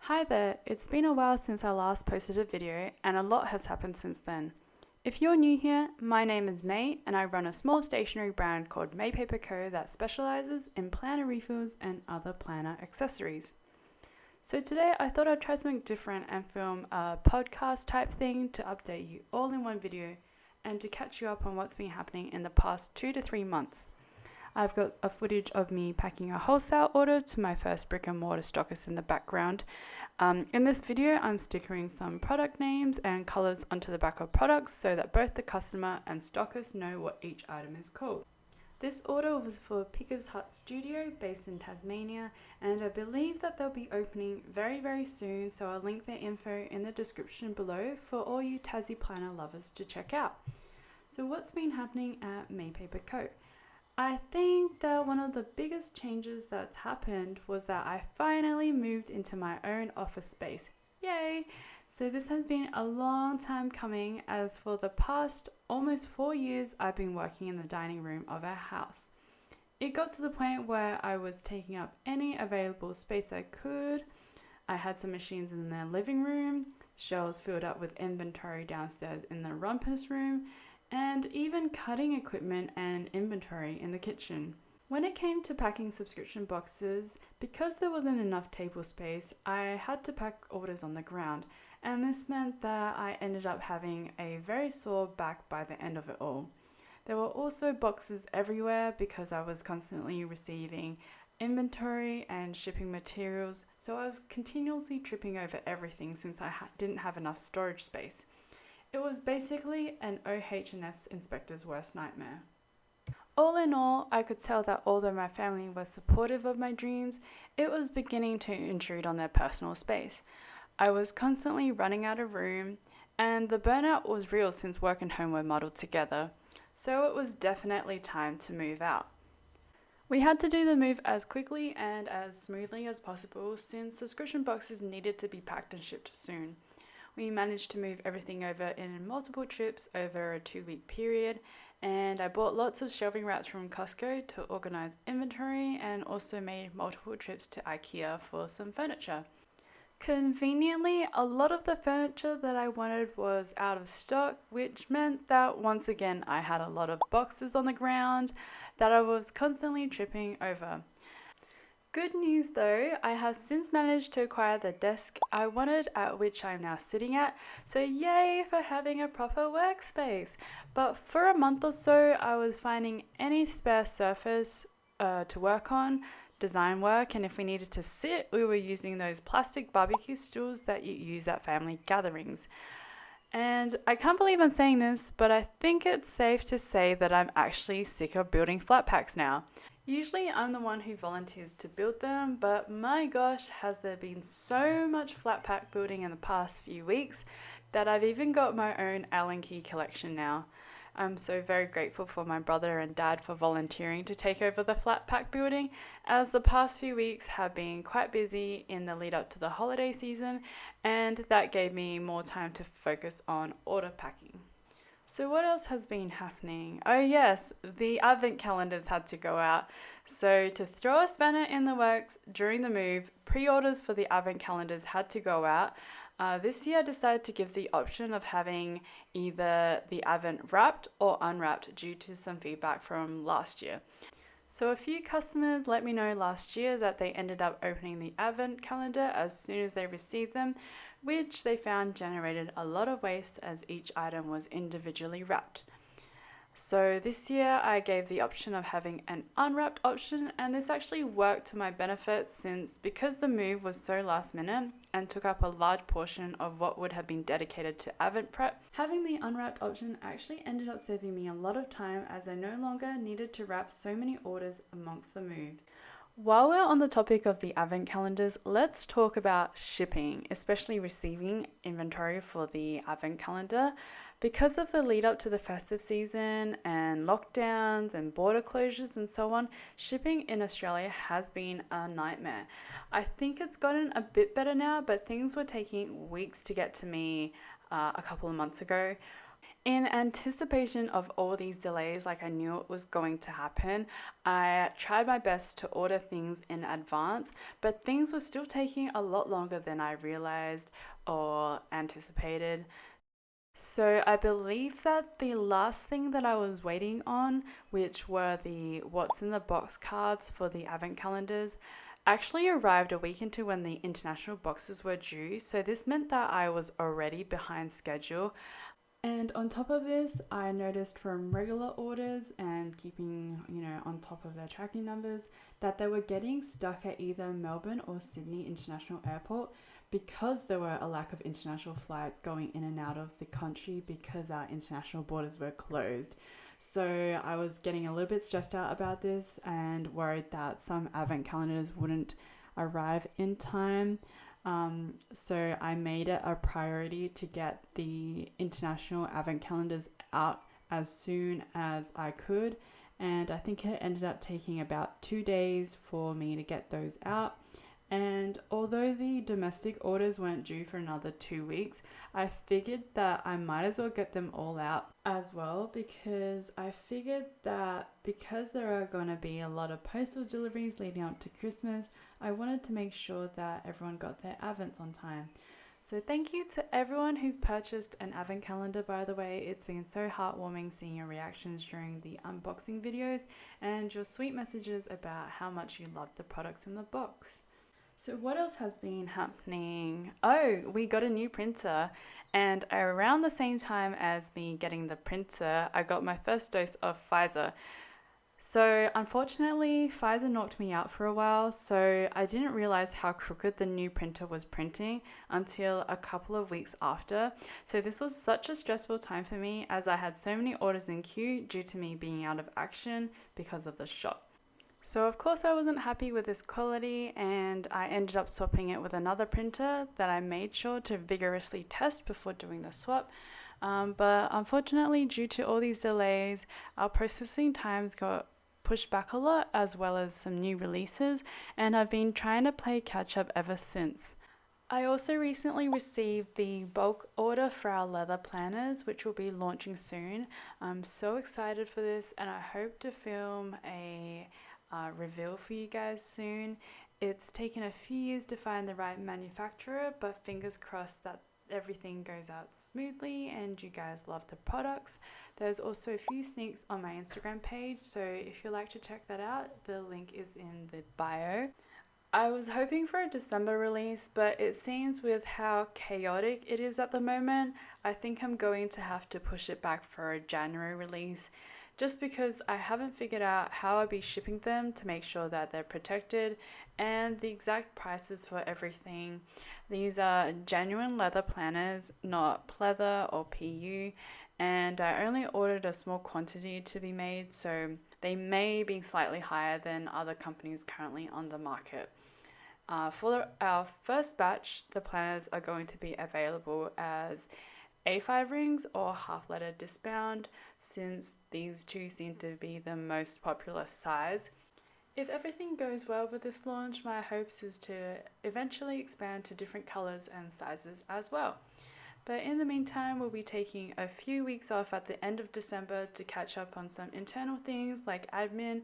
Hi there, it's been a while since I last posted a video and a lot has happened since then. If you're new here, my name is May and I run a small stationery brand called May Paper Co. that specializes in planner refills and other planner accessories. So today I thought I'd try something different and film a podcast type thing to update you all in one video and to catch you up on what's been happening in the past 2 to 3 months. I've got a footage of me packing a wholesale order to my first brick and mortar stockist in the background. In this video, I'm stickering some product names and colours onto the back of products so that both the customer and stockist know what each item is called. This order was for Pickers Hut Studio based in Tasmania, and I believe that they'll be opening very soon, so I'll link their info in the description below for all you Tassie planner lovers to check out. So what's been happening at May Paper Co? I think that one of the biggest changes that's happened was that I finally moved into my own office space. Yay! So this has been a long time coming, as for the past almost 4 years I've been working in the dining room of our house. It got to the point where I was taking up any available space I could. I had some machines in the living room, shelves filled up with inventory downstairs in the rumpus room, and even cutting equipment and inventory in the kitchen. When it came to packing subscription boxes, because there wasn't enough table space, I had to pack orders on the ground, and this meant that I ended up having a very sore back by the end of it all. There were also boxes everywhere because I was constantly receiving inventory and shipping materials, so I was continuously tripping over everything since I didn't have enough storage space. It was basically an OH&S inspector's worst nightmare. All in all, I could tell that although my family was supportive of my dreams, it was beginning to intrude on their personal space. I was constantly running out of room, and the burnout was real since work and home were muddled together, so it was definitely time to move out. We had to do the move as quickly and as smoothly as possible since subscription boxes needed to be packed and shipped soon. We managed to move everything over in multiple trips over a 2-week period, and I bought lots of shelving wraps from Costco to organize inventory and also made multiple trips to IKEA for some furniture. Conveniently, a lot of the furniture that I wanted was out of stock, which meant that once again I had a lot of boxes on the ground that I was constantly tripping over. Good news though, I have since managed to acquire the desk I wanted, at which I'm now sitting at, so yay for having a proper workspace. But for a month or so, I was finding any spare surface to work on, design work, and if we needed to sit, we were using those plastic barbecue stools that you use at family gatherings. And I can't believe I'm saying this, but I think it's safe to say that I'm actually sick of building flat packs now. Usually I'm the one who volunteers to build them, but my gosh, has there been so much flat pack building in the past few weeks that I've even got my own Allen key collection now. I'm so very grateful for my brother and dad for volunteering to take over the flat pack building, as the past few weeks have been quite busy in the lead up to the holiday season, and that gave me more time to focus on order packing. So what else has been happening? Oh yes, the advent calendars had to go out. So to throw a spanner in the works during the move, pre-orders for the advent calendars had to go out. This year I decided to give the option of having either the advent wrapped or unwrapped due to some feedback from last year. So a few customers let me know last year that they ended up opening the advent calendar as soon as they received them, which they found generated a lot of waste as each item was individually wrapped. So this year I gave the option of having an unwrapped option, and this actually worked to my benefit since because the move was so last minute and took up a large portion of what would have been dedicated to advent prep, having the unwrapped option actually ended up saving me a lot of time as I no longer needed to wrap so many orders amongst the move. While we're on the topic of the advent calendars, let's talk about shipping, especially receiving inventory for the advent calendar. Because of the lead up to the festive season and lockdowns and border closures and so on, shipping in Australia has been a nightmare. I think it's gotten a bit better now, but things were taking weeks to get to me a couple of months ago. In anticipation of all these delays, like I knew it was going to happen, I tried my best to order things in advance, but things were still taking a lot longer than I realized or anticipated. So I believe that the last thing that I was waiting on, which were the what's in the box cards for the advent calendars, actually arrived a week into when the international boxes were due. So this meant that I was already behind schedule. And on top of this, I noticed from regular orders and keeping, on top of their tracking numbers, that they were getting stuck at either Melbourne or Sydney International Airport because there were a lack of international flights going in and out of the country because our international borders were closed. So I was getting a little bit stressed out about this and worried that some advent calendars wouldn't arrive in time. So I made it a priority to get the international advent calendars out as soon as I could. And I think it ended up taking about 2 days for me to get those out. And although the domestic orders weren't due for another 2 weeks, I figured that I might as well get them all out as well, because I figured that because there are going to be a lot of postal deliveries leading up to Christmas, I wanted to make sure that everyone got their advents on time. So thank you to everyone who's purchased an advent calendar, by the way. It's been so heartwarming seeing your reactions during the unboxing videos and your sweet messages about how much you love the products in the box. So what else has been happening? Oh, we got a new printer, and around the same time as me getting the printer, I got my first dose of Pfizer. So unfortunately, Pfizer knocked me out for a while, so I didn't realize how crooked the new printer was printing until a couple of weeks after. So this was such a stressful time for me as I had so many orders in queue due to me being out of action because of the shop. So of course I wasn't happy with this quality, and I ended up swapping it with another printer that I made sure to vigorously test before doing the swap. But unfortunately, due to all these delays, our processing times got pushed back a lot, as well as some new releases, and I've been trying to play catch up ever since. I also recently received the bulk order for our leather planners, which will be launching soon. I'm so excited for this, and I hope to film a reveal for you guys soon. It's taken a few years to find the right manufacturer, but fingers crossed that everything goes out smoothly and you guys love the products. There's also a few sneaks on my Instagram page, so if you'd like to check that out, the link is in the bio. I was hoping for a December release, but it seems with how chaotic it is at the moment, I think I'm going to have to push it back for a January release, just because I haven't figured out how I'll be shipping them to make sure that they're protected and the exact prices for everything. These are genuine leather planners, not pleather or PU, and I only ordered a small quantity to be made, so they may be slightly higher than other companies currently on the market. For our first batch, the planners are going to be available as A5 rings or half letter discbound, since these two seem to be the most popular size. If everything goes well with this launch, my hopes is to eventually expand to different colors and sizes as well. But in the meantime, we'll be taking a few weeks off at the end of December to catch up on some internal things like admin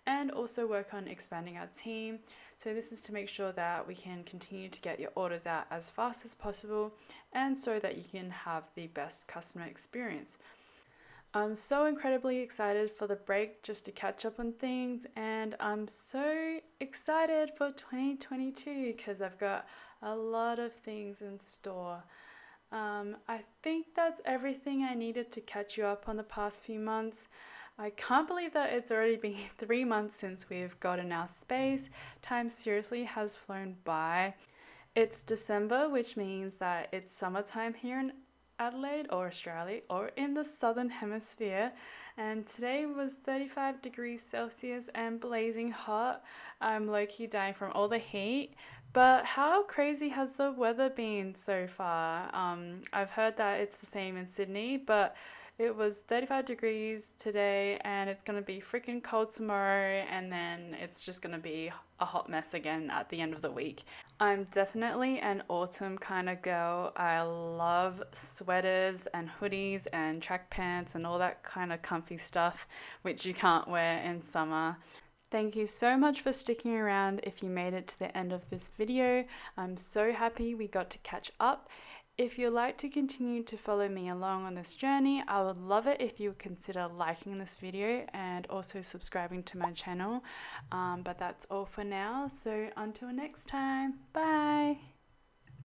and also work on expanding our team. So this is to make sure that we can continue to get your orders out as fast as possible and so that you can have the best customer experience. I'm so incredibly excited for the break just to catch up on things, and I'm so excited for 2022 because I've got a lot of things in store. I think that's everything I needed to catch you up on the past few months. I can't believe that it's already been 3 months since we've gotten our space. Time seriously has flown by. It's December, which means that it's summertime here in Adelaide or Australia or in the southern hemisphere, and today was 35 degrees Celsius and blazing hot. I'm low-key dying from all the heat. But how crazy has the weather been so far? I've heard that it's the same in Sydney, but it was 35 degrees today and it's going to be freaking cold tomorrow, and then it's just going to be a hot mess again at the end of the week. I'm definitely an autumn kind of girl. I love sweaters and hoodies and track pants and all that kind of comfy stuff, which you can't wear in summer. Thank you so much for sticking around if you made it to the end of this video. I'm so happy we got to catch up. If you'd like to continue to follow me along on this journey, I would love it if you would consider liking this video and also subscribing to my channel. But that's all for now, so until next time, bye!